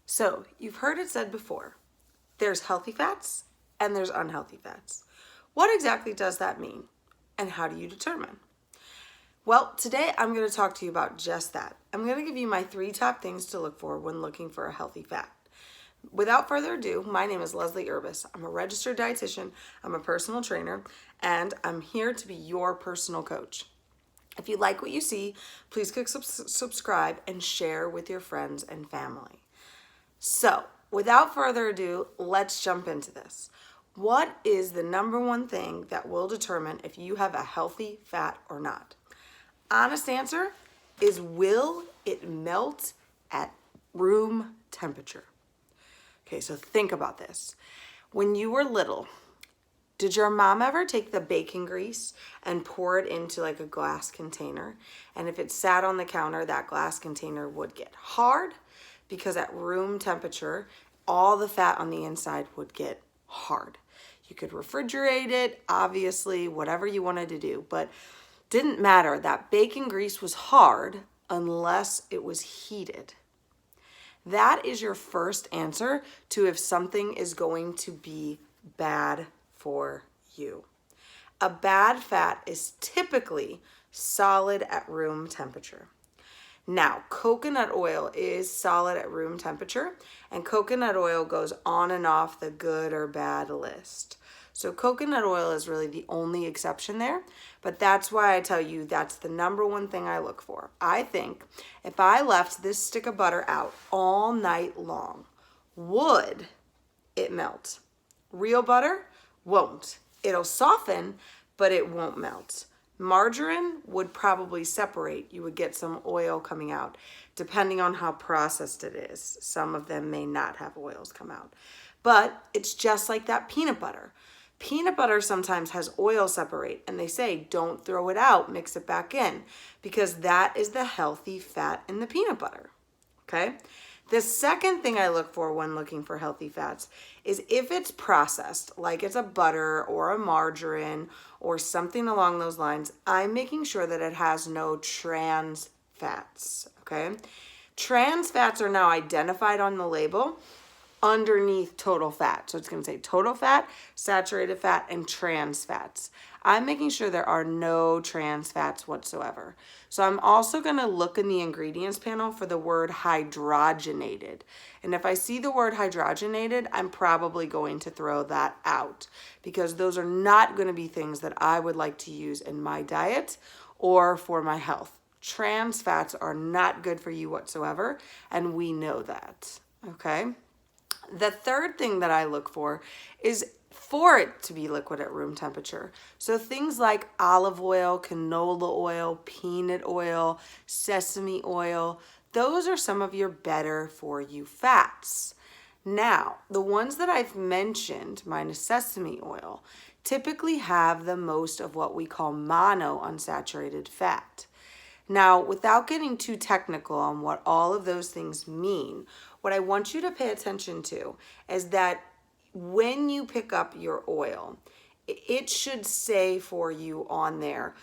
So you've heard it said before, there's healthy fats and there's unhealthy fats. What exactly does that mean? And how do you determine? Well, today I'm going to talk to you about just that. I'm going to give you my 3 top things to look for when looking for a healthy fat. Without further ado, my name is Leslie Urbas. I'm a registered dietitian, I'm a personal trainer, and I'm here to be your personal coach. If you like what you see, please click subscribe and share with your friends and family. So, without further ado, let's jump into this. What is the number one thing that will determine if you have a healthy fat or not? Honest answer is, will it melt at room temperature? Okay, so think about this. When you were little, did your mom ever take the bacon grease and pour it into like a glass container? And if it sat on the counter, that glass container would get hard because at room temperature, all the fat on the inside would get hard. You could refrigerate it, obviously, whatever you wanted to do, but didn't matter. That bacon grease was hard unless it was heated. That is your first answer to if something is going to be bad for you. A bad fat is typically solid at room temperature. Now, coconut oil is solid at room temperature, and coconut oil goes on and off the good or bad list. So coconut oil is really the only exception there, but that's why I tell you that's the number one thing I look for. I think if I left this stick of butter out all night long, would it melt? Real butter won't. It'll soften, but it won't melt. Margarine would probably separate. You would get some oil coming out, depending on how processed it is. Some of them may not have oils come out. But it's just like that peanut butter. Peanut butter sometimes has oil separate, and they say don't throw it out, mix it back in, because that is the healthy fat in the peanut butter. Okay? The second thing I look for when looking for healthy fats is if it's processed, like it's a butter or a margarine or something along those lines, I'm making sure that it has no trans fats, okay? Trans fats are now identified on the label underneath total fat. So it's going to say total fat, saturated fat, and trans fats. I'm making sure there are no trans fats whatsoever. So I'm also going to look in the ingredients panel for the word hydrogenated. And if I see the word hydrogenated, I'm probably going to throw that out because those are not going to be things that I would like to use in my diet or for my health. Trans fats are not good for you whatsoever, and we know that, okay? The third thing that I look for is for it to be liquid at room temperature. So things like olive oil, canola oil, peanut oil, sesame oil, those are some of your better for you fats. Now, the ones that I've mentioned, minus sesame oil, typically have the most of what we call monounsaturated fat. Now, without getting too technical on what all of those things mean, what I want you to pay attention to is that when you pick up your oil, it should say for you on there,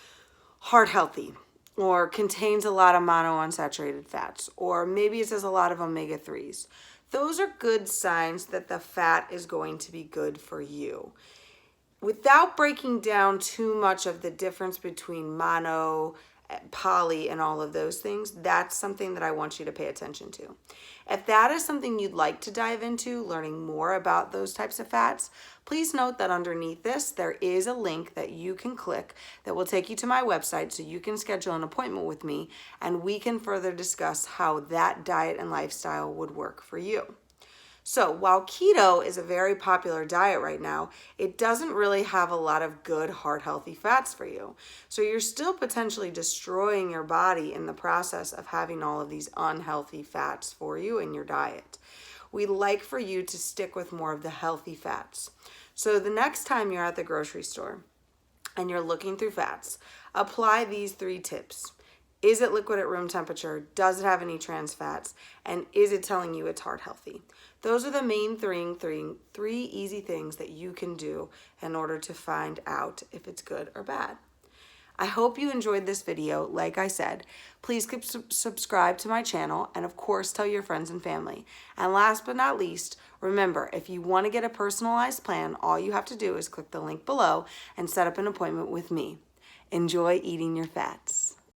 heart healthy, or contains a lot of monounsaturated fats, or maybe it says a lot of omega-3s. Those are good signs that the fat is going to be good for you. Without breaking down too much of the difference between mono, poly, and all of those things, that's something that I want you to pay attention to. If that is something you'd like to dive into, learning more about those types of fats, please note that underneath this, there is a link that you can click that will take you to my website so you can schedule an appointment with me and we can further discuss how that diet and lifestyle would work for you. So while keto is a very popular diet right now, it doesn't really have a lot of good heart healthy fats for you. So you're still potentially destroying your body in the process of having all of these unhealthy fats for you in your diet. We like for you to stick with more of the healthy fats. So the next time you're at the grocery store and you're looking through fats, apply these 3 tips. Is it liquid at room temperature? Does it have any trans fats? And is it telling you it's heart healthy? Those are the main three easy things that you can do in order to find out if it's good or bad. I hope you enjoyed this video. Like I said, please subscribe to my channel, and of course tell your friends and family. And last but not least, remember, if you want to get a personalized plan, all you have to do is click the link below and set up an appointment with me. Enjoy eating your fats.